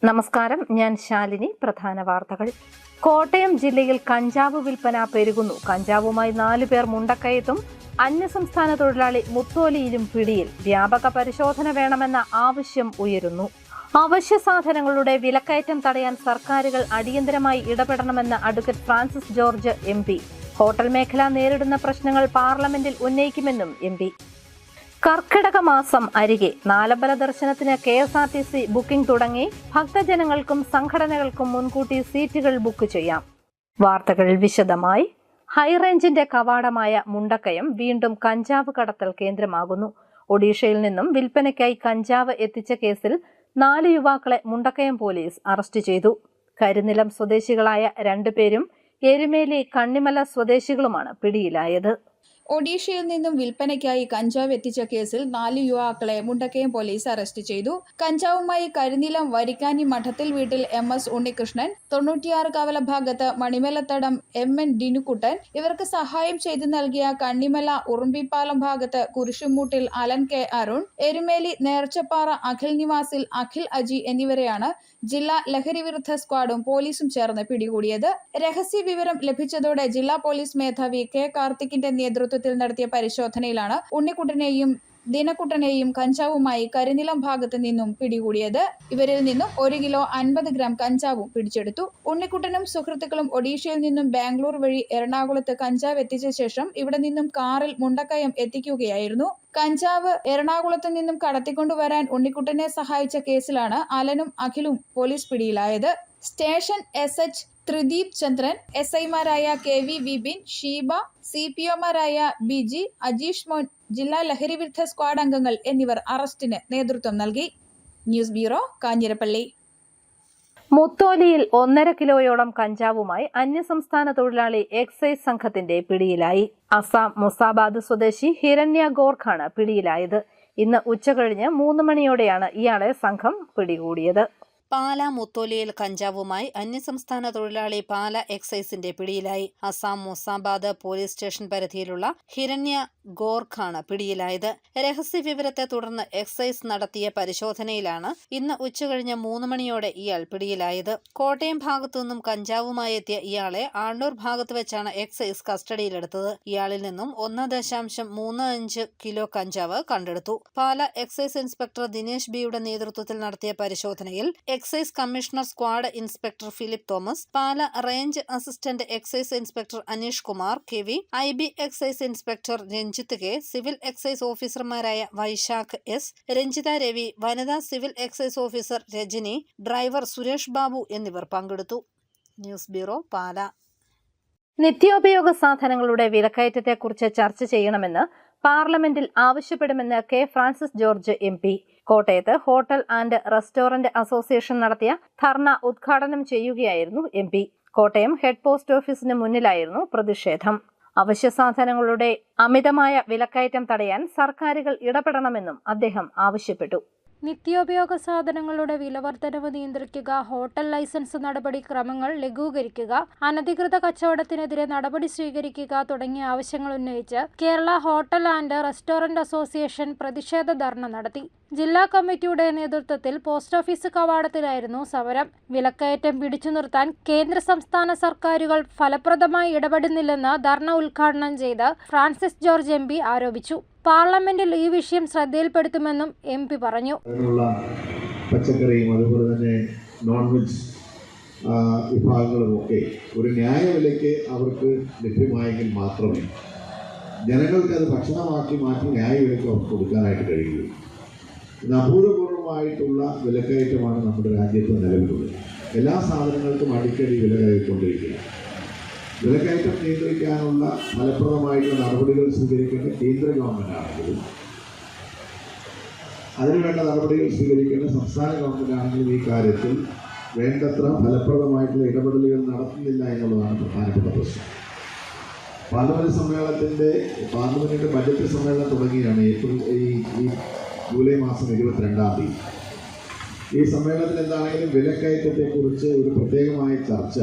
നമസ്കാരം, ഞാൻ ശാലിനി. പ്രധാന വാർത്തകൾ. കോട്ടയം ജില്ലയിൽ കഞ്ചാവ് വിൽപ്പന പെരുകുന്നു. കഞ്ചാവുമായി 4 പേർ മുണ്ടക്കയത്തും അന്യസംസ്ഥാന തൊഴിലാളി മുത്തോലിയിലും പിടിയിൽ. വ്യാപക പരിശോധന വേണമെന്ന ആവശ്യം ഉയരുന്നു. അവശ്യ സാധനങ്ങളുടെ വിലക്കയറ്റം തടയാൻ സർക്കാരുകൾ അടിയന്തരമായി ഇടപെടണമെന്ന് advocate Francis George MP. Hotel മേഖല നേരിടുന്ന പ്രശ്നങ്ങൾ പാർലമെന്റിൽ ഉന്നയിക്കുമെന്നും MP. കർക്കിടക മാസം അരികെ നാലമ്പല ദർശനത്തിന് KSRTC ബുക്കിംഗ് തുടങ്ങി. ഭക്തജനങ്ങൾക്കും സംഘടനകൾക്കും മുൻകൂട്ടി സീറ്റുകൾ ബുക്ക് ചെയ്യാം. വാർത്തകൾ വിശദമായി. ഹൈറേഞ്ചിന്റെ കവാടമായ മുണ്ടക്കയം വീണ്ടും കഞ്ചാവ് കടത്തൽ കേന്ദ്രമാകുന്നു. ഒഡീഷയിൽ നിന്നും വിൽപ്പനയ്ക്കായി കഞ്ചാവ് എത്തിച്ച കേസിൽ 4 യുവാക്കളെ മുണ്ടക്കയം പോലീസ് അറസ്റ്റ് ചെയ്തു. കരിനിലം സ്വദേശികളായ 2 പേരും എരുമേലി കണ്ണിമല സ്വദേശികളുമാണ് പിടിയിലായത്. ഒഡീഷയിൽ നിന്നും വിൽപ്പനയ്ക്കായി കഞ്ചാവ് എത്തിച്ച കേസിൽ 4 യുവാക്കളെ മുണ്ടക്കയം പോലീസ് അറസ്റ്റ് ചെയ്തു. കഞ്ചാവുമായി കരിനിലം വരിക്കാനി മഠത്തിൽ വീട്ടിൽ MS ഉണ്ണികൃഷ്ണൻ, 96 കവല ഭാഗത്ത് മണിമലത്തടം MN ഡിനുക്കുട്ടൻ, ഇവർക്ക് സഹായം ചെയ്തു നൽകിയ കണ്ണിമല ഉറുമ്പിപ്പാലം ഭാഗത്ത് കുരിശുമൂട്ടിൽ അലൻ K അരുൺ, എരുമേലി നേർച്ചപ്പാറ അഖിൽ നിവാസിൽ അഖിൽ അജി എന്നിവരെയാണ് ജില്ലാ ലഹരിവിരുദ്ധ സ്ക്വാഡും പോലീസും ചേർന്ന് പിടികൂടിയത്. രഹസ്യ വിവരം ലഭിച്ചതോടെ ജില്ലാ പോലീസ് മേധാവി K കാർത്തിക്കിന്റെ നേതൃത്വത്തിൽ നടത്തിയ പരിശോധനയിലാണ് ഉണ്ണിക്കുട്ടനെയും ദിനക്കുട്ടനെയും കഞ്ചാവുമായി കരിനിലം ഭാഗത്ത് നിന്നും പിടികൂടിയത്. ഇവരിൽ നിന്നും 1 കിലോ 50 ഗ്രാം കഞ്ചാവും പിടിച്ചെടുത്തു. ഉണ്ണിക്കുട്ടനും സുഹൃത്തുക്കളും ഒഡീഷയിൽ നിന്നും ബാംഗ്ലൂർ വഴി എറണാകുളത്ത് കഞ്ചാവ് എത്തിച്ച ശേഷം ഇവിടെ നിന്നും കാറിൽ മുണ്ടക്കയം എത്തിക്കുകയായിരുന്നു. കഞ്ചാവ് എറണാകുളത്ത് നിന്നും കടത്തിക്കൊണ്ടുവരാൻ ഉണ്ണിക്കുട്ടനെ സഹായിച്ച കേസിലാണ് അലനും അഖിലും പോലീസ് പിടിയിലായത്. സ്റ്റേഷൻ SH ത്രിദീപ് ചന്ദ്രൻ, SI മാരായ KV വിപിൻ, ഷീബ, CPOമാരായ BG, അജീഷ് മോൻ, ജില്ലാ ലഹരിവിരുദ്ധ സ്ക്വാഡ് അംഗങ്ങൾ എന്നിവർ അറസ്റ്റിന് നേതൃത്വം നൽകി. News bureau, Kanjirappally. മുത്തോലിയിൽ 1.5 കിലോയോളം കഞ്ചാവുമായി അന്യസംസ്ഥാന തൊഴിലാളി എക്സൈസ് സംഘത്തിന്റെ പിടിയിലായി. അസാം മുസാബാദ് സ്വദേശി ഹിരണ്യ ഗോർഖാണ് പിടിയിലായത്. ഇന്ന് ഉച്ചകഴിഞ്ഞ് 3 മണിയോടെയാണ് ഇയാളെ സംഘം പിടികൂടിയത്. പാല മുത്തോലിയിൽ കഞ്ചാവുമായി അന്യസംസ്ഥാന തൊഴിലാളി പാല എക്സൈസിന്റെ പിടിയിലായി. അസാം മുസാബാദ് പോലീസ് സ്റ്റേഷൻ പരിധിയിലുള്ള ഹിരണ്യ ഗോർഖാണ് പിടിയിലായത്. രഹസ്യ വിവരത്തെ തുടർന്ന് എക്സൈസ് നടത്തിയ പരിശോധനയിലാണ് ഇന്ന് ഉച്ചകഴിഞ്ഞ് 3 മണിയോടെ ഇയാൾ പിടിയിലായത്. കോട്ടയം ഭാഗത്തുനിന്നും കഞ്ചാവുമായി എത്തിയ ഇയാളെ ആണ്ടൂർ ഭാഗത്ത് വെച്ചാണ് എക്സൈസ് കസ്റ്റഡിയിലെടുത്തത്. ഇയാളിൽ നിന്നും 1.35 കിലോ കഞ്ചാവ് കണ്ടെടുത്തു. പാല എക്സൈസ് ഇൻസ്പെക്ടർ ദിനേശ് ബിയുടെ നേതൃത്വത്തിൽ നടത്തിയ പരിശോധനയിൽ excise commissioner squad inspector Philip Thomas, Pala range assistant excise inspector Aneesh Kumar KV, IB excise inspector Ranjith K, civil excise ഓഫീസർമാരായ വൈശാഖ് S, രഞ്ജിത രവി, വനിതാ civil excise officer Rajani, driver Suresh Babu എന്നിവർ പങ്കെടുത്തു. News bureau, Pala. നിത്യോപയോഗ സാധനങ്ങളുടെ വിലക്കയറ്റത്തെക്കുറിച്ച് ചർച്ച ചെയ്യണമെന്ന് പാർലമെന്റിൽ ആവശ്യപ്പെടുമെന്ന് K ഫ്രാൻസിസ് ജോർജ് MP. കോട്ടയത്ത് ഹോട്ടൽ ആൻഡ് റെസ്റ്റോറന്റ് അസോസിയേഷൻ നടത്തിയ ധർണ ഉദ്ഘാടനം ചെയ്യുകയായിരുന്നു MP. കോട്ടയം ഹെഡ് പോസ്റ്റ് ഓഫീസിന് മുന്നിലായിരുന്നു പ്രതിഷേധം. അവശ്യ സാധനങ്ങളുടെ അമിതമായ വിലക്കയറ്റം തടയാൻ സർക്കാരുകൾ ഇടപെടണമെന്നും അദ്ദേഹം ആവശ്യപ്പെട്ടു. നിത്യോപയോഗ സാധനങ്ങളുടെ വിലവർധനവ് നിയന്ത്രിക്കുക, ഹോട്ടൽ ലൈസൻസ് നടപടിക്രമങ്ങൾ ലഘൂകരിക്കുക, അനധികൃത കച്ചവടത്തിനെതിരെ നടപടി സ്വീകരിക്കുക തുടങ്ങിയ ആവശ്യങ്ങൾ ഉന്നയിച്ച് Kerala hotel and restaurant association പ്രതിഷേധ ധർണ നടത്തി. ജില്ലാ കമ്മിറ്റിയുടെ നേതൃത്വത്തിൽ പോസ്റ്റ് ഓഫീസ് കവാടത്തിലായിരുന്നു സമരം. വിലക്കയറ്റം പിടിച്ചു നിർത്താൻ കേന്ദ്ര സംസ്ഥാന സർക്കാരുകൾ ഫലപ്രദമായി ഇടപെടുന്നില്ലെന്ന് ധർണ ഉദ്ഘാടനം ചെയ്ത് ഫ്രാൻസിസ് ജോർജ് MP ആരോപിച്ചു. പാർലമെന്റിൽ ഈ വിഷയം ശ്രദ്ധയിൽപ്പെടുത്തുമെന്നും MP പറഞ്ഞു. പച്ചക്കറിയും അതുപോലെ തന്നെ നോൺ വെജ് വിഭാഗങ്ങളുമൊക്കെ ഒരു ന്യായവിലയ്ക്ക് അവർക്ക് ലഭ്യമായെങ്കിൽ മാത്രമേ ജനങ്ങൾക്ക് അത് ഭക്ഷണമാക്കി മാറ്റി ന്യായവിലയ്ക്ക് അവർക്ക് കൊടുക്കാനായിട്ട് കഴിയുള്ളൂ. ഇന്ന് അഭൂതപൂർവമായിട്ടുള്ള വിലക്കയറ്റമാണ് നമ്മുടെ രാജ്യത്ത് നിലവിലുള്ളത്. എല്ലാ സാധനങ്ങൾക്കും അടിക്കടി വില കയറിക്കൊണ്ടിരിക്കുക. വിലക്കയറ്റം നിയന്ത്രിക്കാനുള്ള ഫലപ്രദമായിട്ടുള്ള നടപടികൾ സ്വീകരിക്കേണ്ട കേന്ദ്ര ഗവൺമെൻറ്റാണെങ്കിലും അതിനുവേണ്ട നടപടികൾ സ്വീകരിക്കേണ്ട സംസ്ഥാന ഗവൺമെൻറ്റാണെങ്കിലും ഈ കാര്യത്തിൽ വേണ്ടത്ര ഫലപ്രദമായിട്ടുള്ള ഇടപെടലുകൾ നടത്തുന്നില്ല എന്നുള്ളതാണ് പ്രധാനപ്പെട്ട പ്രശ്നം. പാർലമെന്റിന്റെ ബജറ്റ് സമ്മേളനം തുടങ്ങിയാണ് ഈ ജൂലൈ മാസം 22-ാം തീയതി. ഈ സമ്മേളനത്തിൽ എന്താണെങ്കിലും വിലക്കയറ്റത്തെക്കുറിച്ച് ഒരു പ്രത്യേകമായ ചർച്ച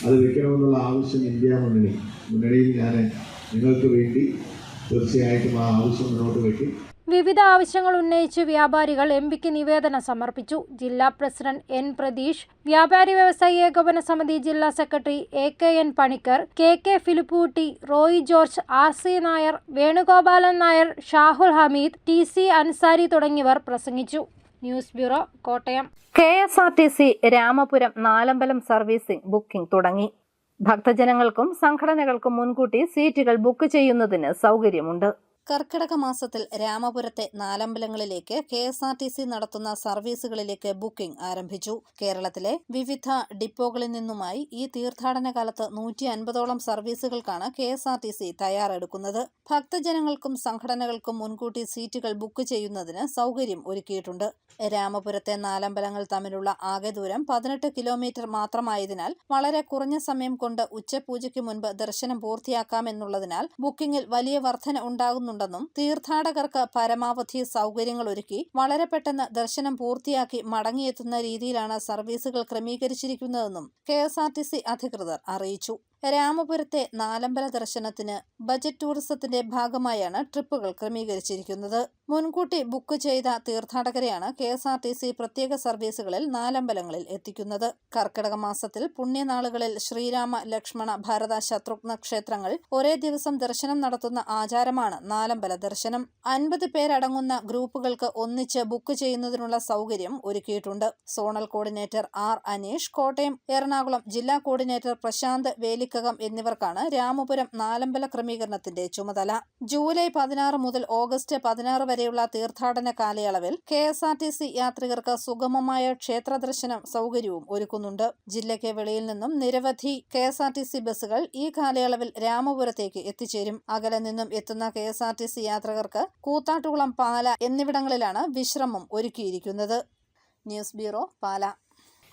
അത് വെക്കണമെന്നുള്ള ആവശ്യം ഇന്ത്യ മുന്നണിയിൽ ഞാൻ നിങ്ങൾക്ക് വേണ്ടി തീർച്ചയായിട്ടും ആ ആവശ്യം മുന്നോട്ട് വയ്ക്കും. വിവിധ ആവശ്യങ്ങൾ ഉന്നയിച്ച് വ്യാപാരികൾ എംപിക്ക് നിവേദനം സമർപ്പിച്ചു. ജില്ലാ പ്രസിഡന്റ് എൻ പ്രതീഷ്, വ്യാപാരി വ്യവസായി ഏകോപന സമിതി ജില്ലാ secretary AKN Panicker, KK Philipootty, Roy George, RC Nair, Venugopalan Nair, Shahul Hameed, TC Ansari തുടങ്ങിയവർ പ്രസംഗിച്ചു. News bureau, Kottayam. KSRTC Ramapuram Nalambalam servicing booking തുടങ്ങി. ഭക്തജനങ്ങൾക്കും സംഘടനകൾക്കും മുൻകൂട്ടി സീറ്റുകൾ ബുക്ക് ചെയ്യുന്നതിന് സൗകര്യമുണ്ട്. കർക്കിടക മാസത്തിൽ രാമപുരത്തെ നാലമ്പലങ്ങളിലേക്ക് KSRTC നടത്തുന്ന സർവീസുകളിലേക്ക് ബുക്കിംഗ് ആരംഭിച്ചു. കേരളത്തിലെ വിവിധ ഡിപ്പോകളിൽ നിന്നുമായി ഈ തീർത്ഥാടന കാലത്ത് 150ഓളം സർവീസുകൾക്കാണ് KSRTC തയ്യാറെടുക്കുന്നത്. ഭക്തജനങ്ങൾക്കും സംഘടനകൾക്കും മുൻകൂട്ടി സീറ്റുകൾ ബുക്ക് ചെയ്യുന്നതിന് സൗകര്യം ഒരുക്കിയിട്ടുണ്ട്. രാമപുരത്തെ നാലമ്പലങ്ങൾ തമ്മിലുള്ള ആകെ ദൂരം 18 കിലോമീറ്റർ മാത്രമായതിനാൽ വളരെ കുറഞ്ഞ സമയം കൊണ്ട് ഉച്ചപൂജയ്ക്ക് മുൻപ് ദർശനം പൂർത്തിയാക്കാമെന്നുള്ളതിനാൽ ബുക്കിംഗിൽ വലിയ വർധന ഉണ്ടാകുന്നുണ്ടെന്നും തീർത്ഥാടകർക്ക് പരമാവധി സൗകര്യങ്ങൾ ഒരുക്കി വളരെ പെട്ടെന്ന് ദർശനം പൂർത്തിയാക്കി മടങ്ങിയെത്തുന്ന രീതിയിലാണ് സർവീസുകൾ ക്രമീകരിച്ചിരിക്കുന്നതെന്നും KSRTC അധികൃതർ അറിയിച്ചു. രാമപുരത്തെ നാലമ്പല ദർശനത്തിന് ബജറ്റ് ടൂറിസത്തിന്റെ ഭാഗമായാണ് ട്രിപ്പുകൾ ക്രമീകരിച്ചിരിക്കുന്നത്. മുൻകൂട്ടി ബുക്ക് ചെയ്ത തീർത്ഥാടകരെയാണ് KSRTC പ്രത്യേക സർവീസുകളിൽ നാലമ്പലങ്ങളിൽ എത്തിക്കുന്നത്. കർക്കിടക മാസത്തിൽ പുണ്യനാളുകളിൽ ശ്രീരാമ, ലക്ഷ്മണ, ഭരത, ശത്രുഘ്ന ക്ഷേത്രങ്ങൾ ഒരേ ദിവസം ദർശനം നടത്തുന്ന ആചാരമാണ് നാലമ്പല ദർശനം. 50 പേരടങ്ങുന്ന ഗ്രൂപ്പുകൾക്ക് ഒന്നിച്ച് ബുക്ക് ചെയ്യുന്നതിനുള്ള സൗകര്യം ഒരുക്കിയിട്ടുണ്ട്. Zonal coordinator R Aneesh, Kottayam, Ernakulam ജില്ലാ കോർഡിനേറ്റർ പ്രശാന്ത് വേലിക്കകം എന്നിവർക്കാണ് രാമപുരം നാലമ്പല ക്രമീകരണത്തിന്റെ ചുമതല. ജൂലൈ 16 മുതൽ ഓഗസ്റ്റ് 16 വരെയുള്ള തീർത്ഥാടന കാലയളവിൽ KSRTC യാത്രികർക്ക് സുഗമമായ ക്ഷേത്ര ദർശനം സൗകര്യവും ഒരുക്കുന്നുണ്ട്. ജില്ലയ്ക്ക് വെളിയിൽ നിന്നും നിരവധി KSRTC ബസ്സുകൾ ഈ കാലയളവിൽ രാമപുരത്തേക്ക് എത്തിച്ചേരും. അകലെ നിന്നും എത്തുന്ന KSRTC യാത്രികർക്ക് കൂത്താട്ടുകുളം, പാല എന്നിവിടങ്ങളിലാണ് വിശ്രമം ഒരുക്കിയിരിക്കുന്നത്. ന്യൂസ് ബ്യൂറോ, പാല.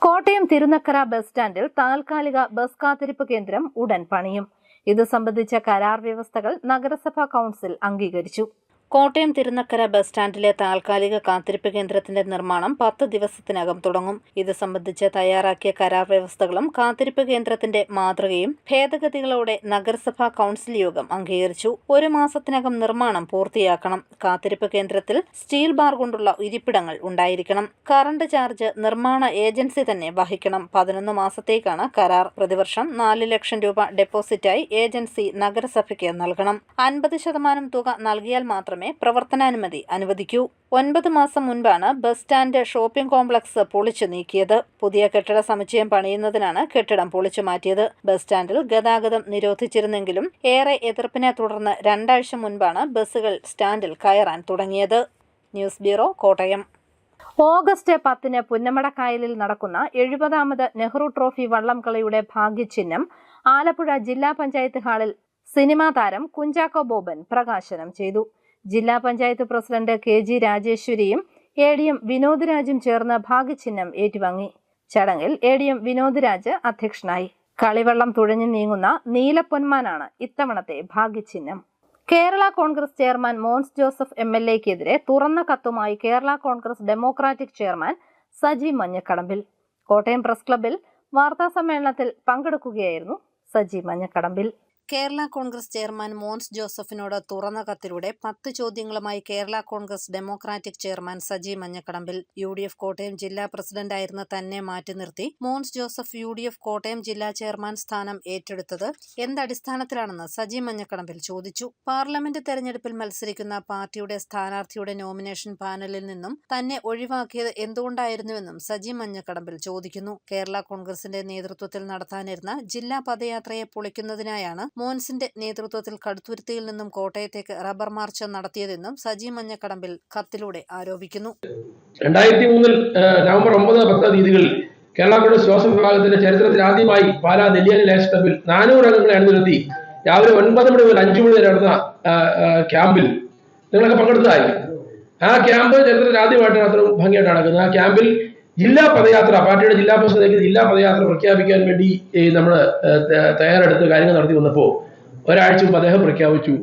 കോട്ടയം തിരുനക്കര ബസ് സ്റ്റാൻഡിൽ താൽക്കാലിക ബസ് കാത്തിരിപ്പ് കേന്ദ്രം ഉടൻ പണിയും. ഇത് സംബന്ധിച്ച കരാർ വ്യവസ്ഥകൾ നഗരസഭാ കൗൺസിൽ അംഗീകരിച്ചു. കോട്ടയം തിരുനക്കര ബസ് സ്റ്റാൻഡിലെ താൽക്കാലിക കാത്തിരിപ്പ് കേന്ദ്രത്തിന്റെ നിർമ്മാണം 10 ദിവസത്തിനകം തുടങ്ങും. ഇത് സംബന്ധിച്ച് തയ്യാറാക്കിയ കരാർ വ്യവസ്ഥകളും കാത്തിരിപ്പ് കേന്ദ്രത്തിന്റെ മാതൃകയും ഭേദഗതികളോടെ നഗരസഭാ കൗൺസിൽ യോഗം അംഗീകരിച്ചു. 1 മാസത്തിനകം നിർമ്മാണം പൂർത്തിയാക്കണം. കാത്തിരിപ്പ് കേന്ദ്രത്തിൽ സ്റ്റീൽ ബാർ കൊണ്ടുള്ള ഇരിപ്പിടങ്ങൾ ഉണ്ടായിരിക്കണം. കറണ്ട് ചാർജ് നിർമ്മാണ ഏജൻസി തന്നെ വഹിക്കണം. 11 മാസത്തേക്കാണ് കരാർ. പ്രതിവർഷം 4 ലക്ഷം രൂപ ഡെപ്പോസിറ്റായി ഏജൻസി നഗരസഭയ്ക്ക് നൽകണം. 50% തുക നൽകിയാൽ മാത്രമേ പ്രവർത്തനാനുമതി അനുവദിക്കൂ. 9 മാസം മുൻപാണ് ബസ് സ്റ്റാൻഡ് ഷോപ്പിംഗ് കോംപ്ലക്സ് പൊളിച്ചു നീക്കിയത്. പുതിയ കെട്ടിട സമുച്ചയം പണിയുന്നതിനാണ് കെട്ടിടം പൊളിച്ചു മാറ്റിയത്. ബസ് സ്റ്റാൻഡിൽ ഗതാഗതം നിരോധിച്ചിരുന്നെങ്കിലും ഏറെ എതിർപ്പിനെ തുടർന്ന് 2 ആഴ്ച മുൻപാണ് ബസ്സുകൾ സ്റ്റാൻഡിൽ കയറാൻ തുടങ്ങിയത്. News bureau, Kottayam. ഓഗസ്റ്റ് 10 പുന്നമടക്കായലിൽ നടക്കുന്ന 70ാമത് നെഹ്റു ട്രോഫി വള്ളംകളിയുടെ ഭാഗ്യചിഹ്നം ആലപ്പുഴ ജില്ലാ പഞ്ചായത്ത് ഹാളിൽ സിനിമാ താരം കുഞ്ചാക്കോ ബോബൻ പ്രകാശനം ചെയ്തു. ജില്ലാ പഞ്ചായത്ത് പ്രസിഡന്റ് KG രാജേശ്വരിയും ADM വിനോദ് രാജും ചേർന്ന് ഭാഗ്യചിഹ്നം ഏറ്റുവാങ്ങി. ചടങ്ങിൽ ADM വിനോദ് രാജ് അധ്യക്ഷനായി. കളിവള്ളം തുഴഞ്ഞു നീങ്ങുന്ന നീലപ്പൊന്മാനാണ് ഇത്തവണത്തെ ഭാഗ്യചിഹ്നം. കേരള കോൺഗ്രസ് ചെയർമാൻ മോൻസ് ജോസഫ് MLA-ക്കെതിരെ തുറന്ന കത്തുമായി Kerala Congress democratic chairman Saji Manjakadambil. Kottayam press ക്ലബ്ബിൽ വാർത്താസമ്മേളനത്തിൽ പങ്കെടുക്കുകയായിരുന്നു സജി മഞ്ഞക്കടമ്പിൽ. കേരള കോൺഗ്രസ് ചെയർമാൻ മോൻസ് ജോസഫിനോട് തുറന്ന കത്തിലൂടെ 10 ചോദ്യങ്ങളുമായി Kerala Congress democratic chairman Saji Manjakadambil. UDF Kottayam ജില്ലാ പ്രസിഡന്റായിരുന്ന തന്നെ മാറ്റി നിർത്തി മോൻസ് ജോസഫ് UDF കോട്ടയം ജില്ലാ ചെയർമാൻ സ്ഥാനം ഏറ്റെടുത്തത് എന്തടിസ്ഥാനത്തിലാണെന്ന് സജി മഞ്ഞക്കടമ്പിൽ ചോദിച്ചു. പാർലമെന്റ് തെരഞ്ഞെടുപ്പിൽ മത്സരിക്കുന്ന പാർട്ടിയുടെ സ്ഥാനാർത്ഥിയുടെ നോമിനേഷൻ പാനലിൽ നിന്നും തന്നെ ഒഴിവാക്കിയത് എന്തുകൊണ്ടായിരുന്നുവെന്നും സജി മഞ്ഞക്കടമ്പിൽ ചോദിക്കുന്നു. കേരള കോൺഗ്രസിന്റെ നേതൃത്വത്തിൽ നടത്താനിരുന്ന ജില്ലാ പദയാത്രയെ പൊളിക്കുന്നതിനായാണ് മോൻസിന്റെ നേതൃത്വത്തിൽ കടുത്തുരുത്തിയിൽ നിന്നും കോട്ടയത്തേക്ക് റബ്ബർ മാർച്ച് നടത്തിയതെന്നും സജി മഞ്ഞക്കടമ്പിൽ കത്തിലൂടെ ആരോപിക്കുന്നു. 2003 നവംബർ 9-10 തീയതികളിൽ കേരള കോൺഗ്രസ് ജോസഫ് വിഭാഗത്തിന്റെ ചരിത്രത്തിൽ ആദ്യമായി പാലാ നെല്ലിയാനി ലയൺസ് ക്ലബ്ബിൽ 400 അംഗങ്ങളെ അണിനിരത്തി രാവിലെ 9 മണി മുതൽ 5 മണി വരെ നടന്ന ക്യാമ്പിൽ നിങ്ങളൊക്കെ പങ്കെടുത്തതായി. ആ ക്യാമ്പ് ചരിത്രത്തിൽ ആദ്യമായിട്ടാണ് അത്ര ഭംഗിയായിട്ട് നടക്കുന്നത്. ആ ക്യാമ്പിൽ ജില്ലാ പദയാത്ര, പാർട്ടിയുടെ ജില്ലാ പ്രസിഡന്റ് ജില്ലാ പദയാത്ര പ്രഖ്യാപിക്കാൻ വേണ്ടി നമ്മൾ തയ്യാറെടുത്ത് കാര്യങ്ങൾ നടത്തി വന്നപ്പോൾ ഒരാഴ്ച മുമ്പ് അദ്ദേഹം പ്രഖ്യാപിച്ചു,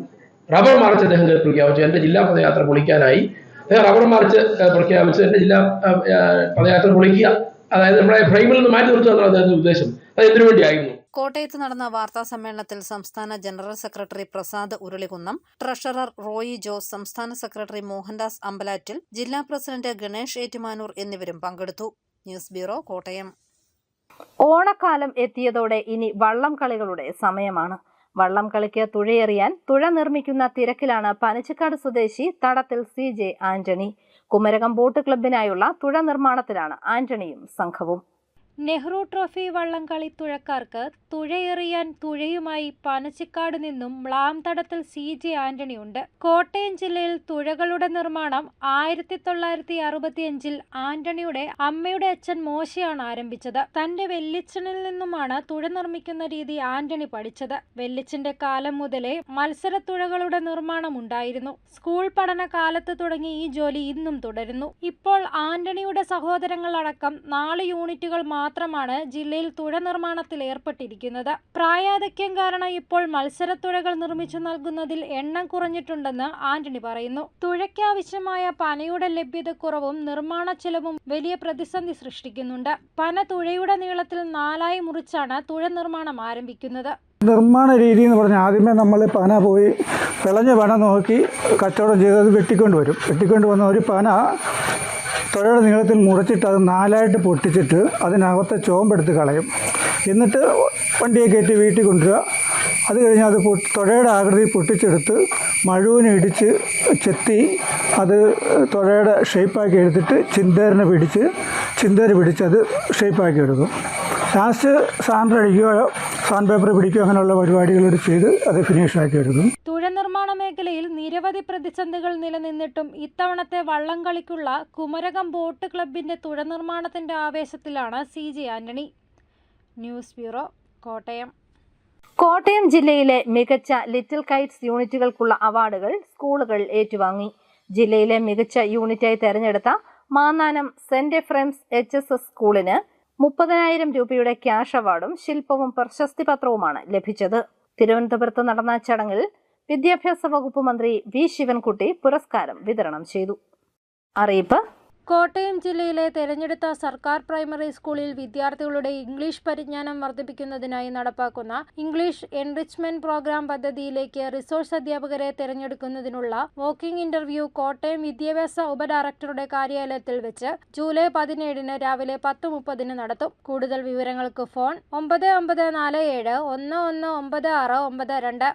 റബ്ബർ മാർച്ച് അദ്ദേഹം പ്രഖ്യാപിച്ചു. എൻ്റെ ജില്ലാ പദയാത്ര പൊളിക്കാനായി അദ്ദേഹം റബ്ബർ മാർച്ച് പ്രഖ്യാപിച്ച് എൻ്റെ ജില്ലാ പദയാത്ര പൊളിക്കുക, അതായത് നമ്മുടെ ഫ്രെയിമിൽ നിന്ന് മാറ്റി നിർത്തുക എന്നാണ് അദ്ദേഹത്തിന്റെ ഉദ്ദേശം. അത് എന്തിനു വേണ്ടിയായിരുന്നു? കോട്ടയത്ത് നടന്ന വാർത്താ സമ്മേളനത്തിൽ സംസ്ഥാന general secretary Prasad Urulikunnam, treasurer Roy Jose, സംസ്ഥാന സെക്രട്ടറി മോഹൻദാസ് അമ്പലാറ്റിൽ, ജില്ലാ പ്രസിഡന്റ് ഗണേഷ് ഏറ്റുമാനൂർ എന്നിവരും പങ്കെടുത്തു. News bureau, Kottayam. ഓണക്കാലം എത്തിയതോടെ ഇനി വള്ളം കളികളുടെ സമയമാണ്. വള്ളം കളിക്ക് തുഴയെറിയാൻ തുഴ നിർമ്മിക്കുന്ന തിരക്കിലാണ് പനച്ചിക്കാട് സ്വദേശി തടത്തിൽ CJ ആന്റണി. കുമരകം ബോട്ട് ക്ലബിനായുള്ള തുഴ നിർമ്മാണത്തിലാണ് ആന്റണിയും സംഘവും. നെഹ്റു ട്രോഫി വള്ളംകളി തുഴക്കാർക്ക് തുഴയെറിയാൻ തുഴയുമായി പനച്ചിക്കാട് നിന്നും മ്ലാംതടത്തിൽ CJ ആന്റണി ഉണ്ട്. കോട്ടയം ജില്ലയിൽ തുഴകളുടെ നിർമ്മാണം 1965 ആന്റണിയുടെ അമ്മയുടെ അച്ഛൻ മോശയാണ് ആരംഭിച്ചത്. തന്റെ വെല്ലിച്ചനിൽ നിന്നുമാണ് തുഴ നിർമ്മിക്കുന്ന രീതി ആന്റണി പഠിച്ചത്. വെല്ലിച്ചന്റെ കാലം മുതലേ മത്സര തുഴകളുടെ നിർമ്മാണം ഉണ്ടായിരുന്നു. സ്കൂൾ പഠന കാലത്ത് തുടങ്ങി ഈ ജോലി ഇന്നും തുടരുന്നു. ഇപ്പോൾ ആന്റണിയുടെ സഹോദരങ്ങൾ അടക്കം 4 യൂണിറ്റുകൾ മാത്രമാണ് ജില്ലയിൽ തുഴ നിർമ്മാണത്തിൽ ഏർപ്പെട്ടിരിക്കുന്നത്. പ്രായാധിക്യം കാരണം ഇപ്പോൾ മത്സരത്തുഴകൾ നിർമ്മിച്ചു നൽകുന്നതിൽ എണ്ണം കുറഞ്ഞിട്ടുണ്ടെന്ന് ആന്റണി പറയുന്നു. തുഴയ്ക്കാവശ്യമായ പനയുടെ ലഭ്യതക്കുറവും നിർമ്മാണ ചെലവും വലിയ പ്രതിസന്ധി സൃഷ്ടിക്കുന്നുണ്ട്. പന തുഴയുടെ നീളത്തിൽ 4 മുറിച്ചാണ് തുഴ നിർമ്മാണം ആരംഭിക്കുന്നത്. നിർമ്മാണ രീതി എന്ന് പറഞ്ഞാൽ ആദ്യമേ നമ്മൾ പന പോയി വിളഞ്ഞ പന നോക്കി കച്ചവടം ചെയ്തത് വെട്ടിക്കൊണ്ട് വന്ന ഒരു പന തുഴയുടെ നീളത്തിൽ മുറിച്ചിട്ട് അത് 4ആയിട്ട് പൊട്ടിച്ചിട്ട് അതിനകത്തെ ചോമ്പെടുത്ത് കളയും. എന്നിട്ട് വണ്ടിയെ കയറ്റി വീട്ടിൽ കൊണ്ടുവരിക. അത് കഴിഞ്ഞ് അത് തുഴയുടെ ആകൃതി പൊട്ടിച്ചെടുത്ത് മഴുവിനെ ഇടിച്ച് ചെത്തി അത് തുഴയുടെ ഷേപ്പാക്കി എടുത്തിട്ട് ചിന്തേര് പിടിച്ച് അത് ഷേപ്പാക്കി എടുക്കും. ലാസ്റ്റ് സാൻഡ് അടിക്കുകയോ സാൻഡ് പേപ്പർ പിടിക്കുകയോ അങ്ങനെയുള്ള പരിപാടികളോട് ചെയ്ത് അത് ഫിനിഷാക്കി എടുക്കും. തുഴ നിർമ്മാണ മേഖലയിൽ നിരവധി പ്രതിസന്ധികൾ നിലനിന്നിട്ടും ഇത്തവണത്തെ വള്ളംകളിക്കുള്ള കുമരകം ബോട്ട് ക്ലബിന്റെ തുഴ നിർമ്മാണത്തിന്റെ ആവേശത്തിലാണ് CJ Antony. News bureau, Kottayam. Kottayam ജില്ലയിലെ മികച്ച ലിറ്റിൽ കൈറ്റ്സ് യൂണിറ്റുകൾക്കുള്ള അവാർഡുകൾ സ്കൂളുകൾ ഏറ്റുവാങ്ങി. ജില്ലയിലെ മികച്ച യൂണിറ്റായി തെരഞ്ഞെടുത്ത മാന്നാനം സെന്റ് എഫ്രേംസ് HSS സ്കൂളിന് 30,000 രൂപയുടെ ക്യാഷ് അവാർഡും ശില്പവും പ്രശസ്തി പത്രവുമാണ് ലഭിച്ചത്. തിരുവനന്തപുരത്ത് നടന്ന ചടങ്ങിൽ വിദ്യാഭ്യാസ വകുപ്പ് മന്ത്രി V. ശിവൻകുട്ടി പുരസ്കാരം വിതരണം ചെയ്തു. അറിയിപ്പ്. കോട്ടയം ജില്ലയിലെ തെരഞ്ഞെടുത്ത സർക്കാർ പ്രൈമറി സ്കൂളിൽ വിദ്യാർത്ഥികളുടെ ഇംഗ്ലീഷ് പരിജ്ഞാനം വർദ്ധിപ്പിക്കുന്നതിനായി നടപ്പാക്കുന്ന ഇംഗ്ലീഷ് എൻറിച്ച്മെന്റ് പ്രോഗ്രാം പദ്ധതിയിലേക്ക് റിസോഴ്സ് അധ്യാപകരെ തെരഞ്ഞെടുക്കുന്നതിനുള്ള വോക്കിംഗ് ഇന്റർവ്യൂ കോട്ടയം വിദ്യാഭ്യാസ ഉപഡയറക്ടറുടെ കാര്യാലയത്തിൽ വെച്ച് ജൂലൈ 17 രാവിലെ 10:30 നടത്തും. കൂടുതൽ വിവരങ്ങൾക്ക് ഫോൺ 9947119692.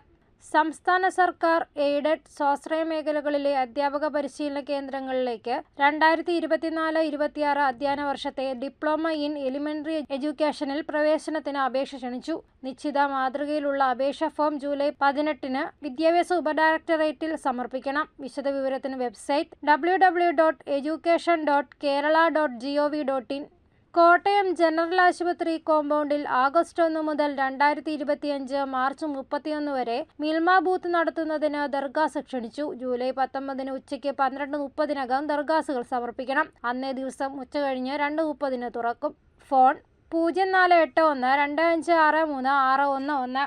സംസ്ഥാന സർക്കാർ എയ്ഡഡ് സ്വാശ്രയ മേഖലകളിലെ അധ്യാപക പരിശീലന കേന്ദ്രങ്ങളിലേക്ക് 2024-26 അധ്യയന വർഷത്തെ ഡിപ്ലോമ ഇൻ എലിമെന്ററി എഡ്യൂക്കേഷനിൽ പ്രവേശനത്തിന് അപേക്ഷ ക്ഷണിച്ചു. നിശ്ചിത മാതൃകയിലുള്ള അപേക്ഷ ഫോം ജൂലൈ 18 വിദ്യാഭ്യാസ ഉപഡയറക്ടറേറ്റിൽ സമർപ്പിക്കണം. വിശദവിവരത്തിന് വെബ്സൈറ്റ് www.education.kerala.gov.in. കോട്ടയം ജനറൽ ആശുപത്രി കോമ്പൗണ്ടിൽ ആഗസ്റ്റ് 1 മുതൽ 2025 മാർച്ച് 31 വരെ മിൽമ ബൂത്ത് നടത്തുന്നതിന് ദർഗാസ് ക്ഷണിച്ചു. ജൂലൈ 19 ഉച്ചയ്ക്ക് 12:30 ദർഗാസുകൾ സമർപ്പിക്കണം. അന്നേ ദിവസം ഉച്ചകഴിഞ്ഞ് 2:30 തുറക്കും. ഫോൺ 048125636111.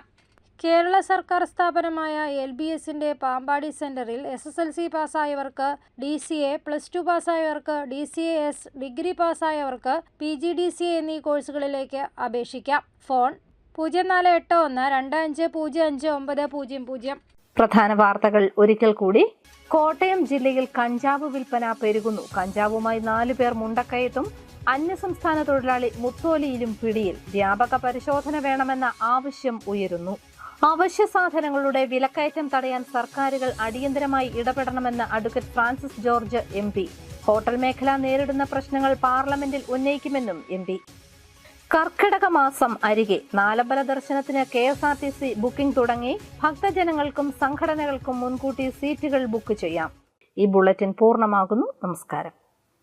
കേരള സർക്കാർ സ്ഥാപനമായ LBSന്റെ പാമ്പാടി സെന്ററിൽ SSLC പാസ്സായവർക്ക് DCA, +2 പാസ്സായവർക്ക് DCAS, ഡിഗ്രി പാസ്സായവർക്ക് PGDCA എന്നീ കോഴ്സുകളിലേക്ക് അപേക്ഷിക്കാം. ഫോൺ 048125059000. പ്രധാന വാർത്തകൾ ഒരിക്കൽ കൂടി. കോട്ടയം ജില്ലയിൽ കഞ്ചാവ് വിൽപ്പന പെരുകുന്നു. കഞ്ചാവുമായി 4 പേർ മുണ്ടക്കയത്തും അന്യസംസ്ഥാന തൊഴിലാളി മുത്തോലിയിലും പിടിയിൽ. വ്യാപക പരിശോധന വേണമെന്ന ആവശ്യം ഉയരുന്നു. അവശ്യ സാധനങ്ങളുടെ വിലക്കയറ്റം തടയാൻ സർക്കാരുകൾ അടിയന്തരമായി ഇടപെടണമെന്ന് advocate Francis George MP. Hotel മേഖല നേരിടുന്ന പ്രശ്നങ്ങൾ പാർലമെന്റിൽ ഉന്നയിക്കുമെന്നും MP. കർക്കിടക മാസം അരികെ നാലമ്പല ദർശനത്തിന് KSRTC ബുക്കിംഗ് തുടങ്ങി. ഭക്തജനങ്ങൾക്കും സംഘടനകൾക്കും മുൻകൂട്ടി സീറ്റുകൾ ബുക്ക് ചെയ്യാം. ഈ ബുള്ളറ്റിൻ പൂർണ്ണമാകുന്നു. നമസ്കാരം.